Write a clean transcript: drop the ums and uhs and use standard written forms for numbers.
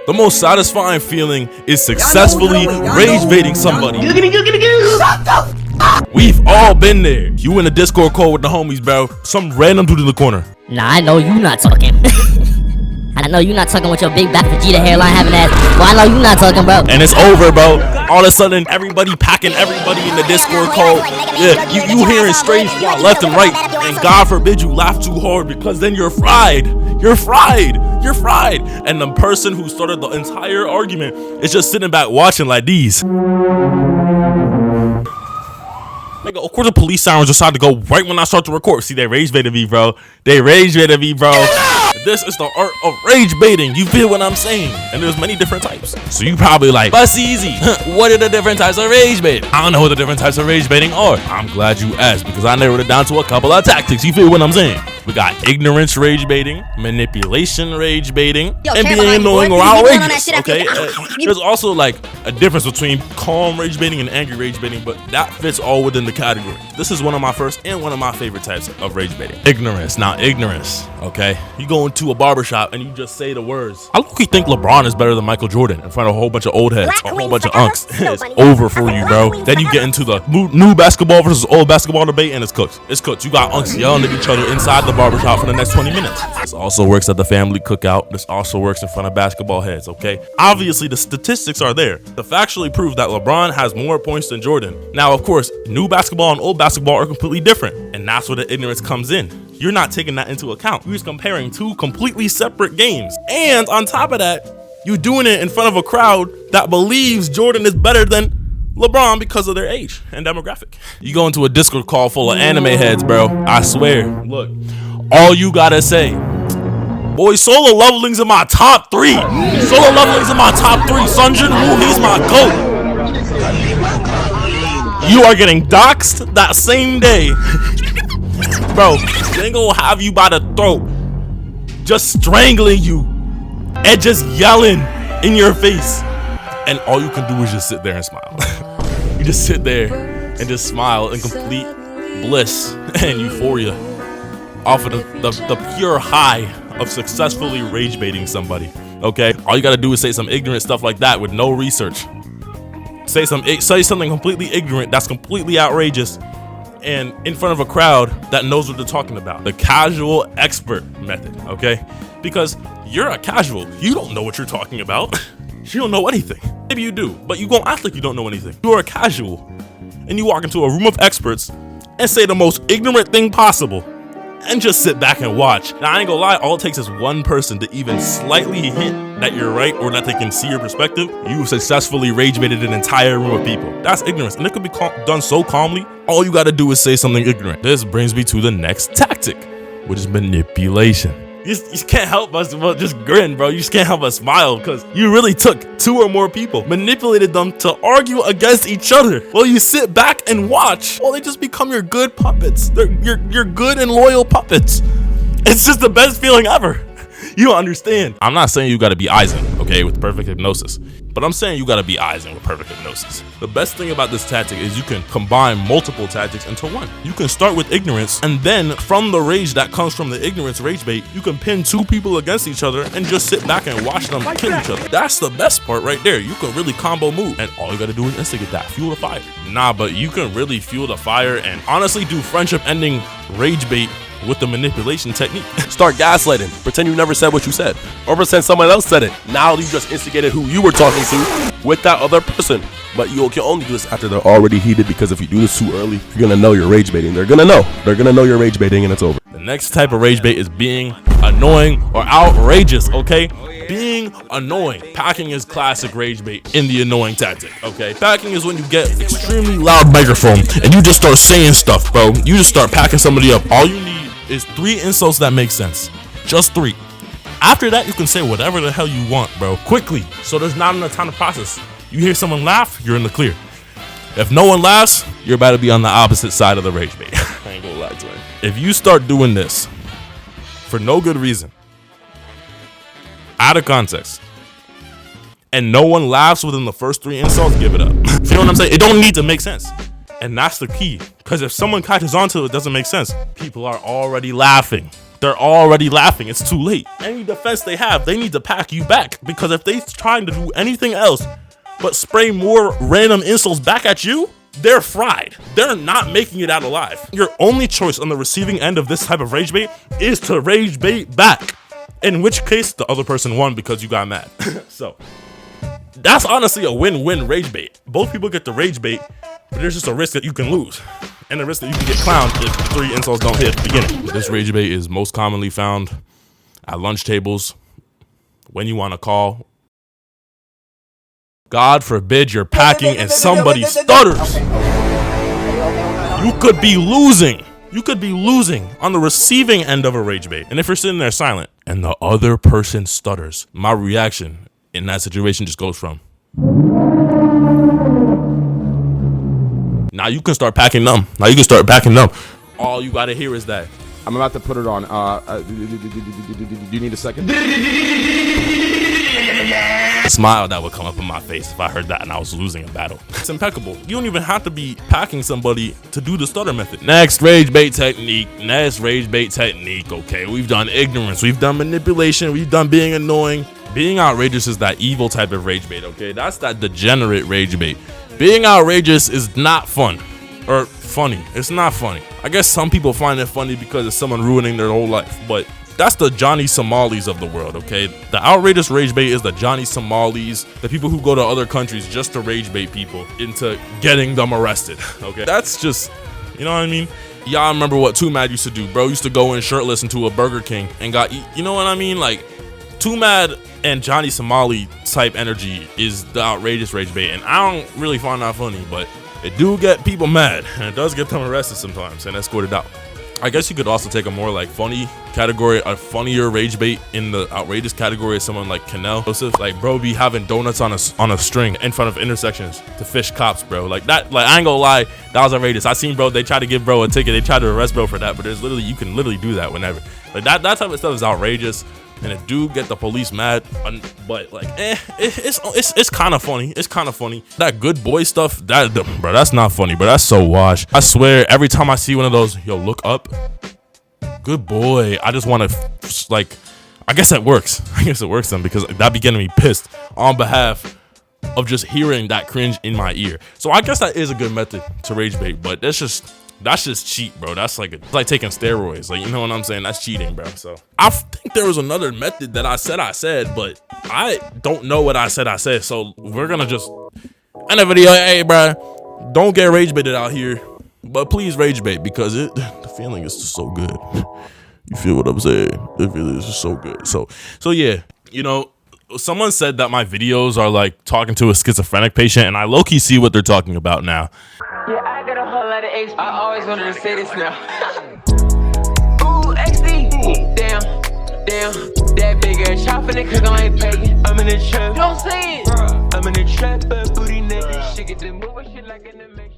The most satisfying feeling is successfully rage baiting somebody. We've all been there. You in a Discord call with the homies, bro. Some random dude in the corner. Nah, I know you not talking. I know you not talking with your big back Vegeta hairline having ass. Well, I know you not talking, bro. And it's over, bro. All of a sudden, everybody packing everybody in the Discord call. Yeah, you hearing strange while left and right. And God forbid you laugh too hard, because then you're fried. You're fried. You're fried. And the person who started the entire argument is just sitting back watching like these. Nigga, of course the police sirens decide to go right when I start to record. See, they rage baited me, bro. They rage baited me, bro. This is the art of rage baiting. You feel what I'm saying? And there's many different types. So you probably like, Bust Easy, what are the different types of rage baiting? I don't know what the different types of rage baiting are. I'm glad you asked, because I narrowed it down to a couple of tactics. You feel what I'm saying? We got ignorance rage baiting, manipulation rage baiting, and being annoying or outrageous. Okay, there's also like a difference between calm rage baiting and angry rage baiting, but that fits all within the category. This is one of my first and one of my favorite types of rage baiting. Ignorance. Now, ignorance. Okay, you go into a barbershop and you just say the words. I look, you think LeBron is better than Michael Jordan in front of a whole bunch of old heads, a whole bunch of unks. It's over for you, bro. Then you get into the new basketball versus old basketball debate, and it's cooked. It's cooked. You got unks yelling at each other inside the barbershop for the next 20 minutes. This also works at the family cookout. This also works in front of basketball heads, okay? Obviously, the statistics are there to factually prove that LeBron has more points than Jordan. Now, of course, new basketball and old basketball are completely different, and that's where the ignorance comes in. You're not taking that into account. You're just comparing two completely separate games. And on top of that, you're doing it in front of a crowd that believes Jordan is better than LeBron because of their age and demographic. You go into a Discord call full of anime heads, bro. I swear. Look, all you gotta say, boy, solo leveling's in my top 3. Solo leveling's in my top 3. Sunjin Woo, he's my GOAT. You are getting doxxed that same day. Bro, they gonna have you by the throat, just strangling you and just yelling in your face. And all you can do is just sit there and smile. You just sit there and just smile in complete bliss and euphoria off of the pure high of successfully rage baiting somebody. Okay, all you gotta do is say some ignorant stuff like that with no research. Say something completely ignorant that's completely outrageous, and in front of a crowd that knows what they're talking about. The casual expert method, okay? Because you're a casual, you don't know what you're talking about. You don't know anything. Maybe you do, but you gonna act like you don't know anything. You're a casual, and you walk into a room of experts and say the most ignorant thing possible, and just sit back and watch. Now, I ain't gonna lie, all it takes is one person to even slightly hint that you're right or that they can see your perspective. You've successfully rage baited an entire room of people. That's ignorance, and it could be done so calmly. All you gotta do is say something ignorant. This brings me to the next tactic, which is manipulation. You can't help us but just grin, bro. You just can't help but smile, because you really took 2 or more people, manipulated them to argue against each other. Well, you sit back and watch. Well, they just become your good puppets. They're your good and loyal puppets. It's just the best feeling ever. You don't understand. I'm not saying you gotta be Eisen, okay, with perfect hypnosis, but I'm saying you gotta be Eisen with perfect hypnosis. The best thing about this tactic is you can combine multiple tactics into one. You can start with ignorance, and then from the rage that comes from the ignorance rage bait, you can pin 2 people against each other and just sit back and watch them kill each other. That's the best part right there. You can really combo move, and all you gotta do is instigate that. Fuel the fire. Nah, but you can really fuel the fire and honestly do friendship ending rage bait with the manipulation technique. Start gaslighting. Pretend you never said what you said, or pretend someone else said it. Now you just instigated who you were talking to with that other person. But you can only do this after they're already heated, because if you do this too early, you're gonna know you're rage baiting. They're gonna know you're rage baiting, and it's over. The next type of rage bait is being annoying or outrageous, okay? Being annoying. Packing is classic rage bait in the annoying tactic, okay? Packing is when you get extremely loud microphone and you just start saying stuff, bro. You just start packing somebody up. All you need is 3 insults that make sense. Just 3. After that, you can say whatever the hell you want, bro, quickly, so there's not enough time to process. You hear someone laugh, you're in the clear. If no one laughs, you're about to be on the opposite side of the rage bait. I ain't gonna lie to you. If you start doing this for no good reason, out of context, and no one laughs within the first 3 insults, give it up. You know what I'm saying? It don't need to make sense. And that's the key, because if someone catches on to it, doesn't make sense. People are already laughing. they're already laughing. It's too late. Any defense they have, they need to pack you back, because if they trying to do anything else but spray more random insults back at you, they're fried. They're not making it out alive. Your only choice on the receiving end of this type of rage bait is to rage bait back, in which case the other person won because you got mad. So that's honestly a win-win rage bait. Both people get the rage bait, but there's just a risk that you can lose, and the risk that you can get clowned if 3 insults don't hit at the beginning. This rage bait is most commonly found at lunch tables, when you want to call. God forbid you're packing and somebody stutters. You could be losing. You could be losing on the receiving end of a rage bait. And if you're sitting there silent and the other person stutters, my reaction in that situation just goes from, now you can start packing them. Now you can start packing them. All you gotta hear is that. I'm about to put it on. Do you need a second? The smile that would come up in my face if I heard that and I was losing a battle. It's impeccable. You don't even have to be packing somebody to do the stutter method. Next rage bait technique. Okay, we've done ignorance, we've done manipulation, we've done being annoying. Being outrageous is that evil type of rage bait, okay? That's that degenerate rage bait. Being outrageous is not fun. Or funny. It's not funny. I guess some people find it funny because it's someone ruining their whole life, but that's the Johnny Somalis of the world, okay? The outrageous rage bait is the Johnny Somalis, the people who go to other countries just to rage bait people into getting them arrested, okay? That's just, you know what I mean? Y'all remember what Too Mad used to do, bro? Used to go in shirtless into a Burger King and got, you know what I mean? Like, Too Mad and Johnny Somali type energy is the outrageous rage bait, and I don't really find that funny, but it do get people mad, and it does get them arrested sometimes and escorted out. I guess you could also take a more like funny category, a funnier rage bait in the outrageous category, of someone like Canel Joseph. Like, bro be having donuts on a string in front of intersections to fish cops, bro. Like that, like I ain't gonna lie, that was outrageous. I seen bro, they tried to give bro a ticket, they tried to arrest bro for that, but there's literally, you can literally do that whenever. Like that type of stuff is outrageous, and it do get the police mad, but like it's kind of funny. It's kind of funny. That good boy stuff, bro, that's not funny, but that's so washed. I swear, every time I see one of those, yo, look up, good boy, I just want to, like, I guess that works. I guess it works then, because that be getting me pissed on behalf of just hearing that cringe in my ear. So I guess that is a good method to rage bait, but that's just cheat, bro. That's like it's like taking steroids. Like, you know what I'm saying? That's cheating, bro. So I think there was another method that I said, but I don't know what I said. So we're gonna just end the video. Hey, bro, don't get rage baited out here, but please rage bait, because the feeling is just so good. You feel what I'm saying? The feeling is just so good. So yeah, you know, someone said that my videos are like talking to a schizophrenic patient, and I low-key see what they're talking about now. Yeah, I got a whole lot of XP. I always wanted to say this now. Ooh, XD. Damn, that big ass chop in the cook, I ain't paying. I'm in the trap. Don't say it. I'm in the trap, but booty naked. Shit get the move, shit like in the mix.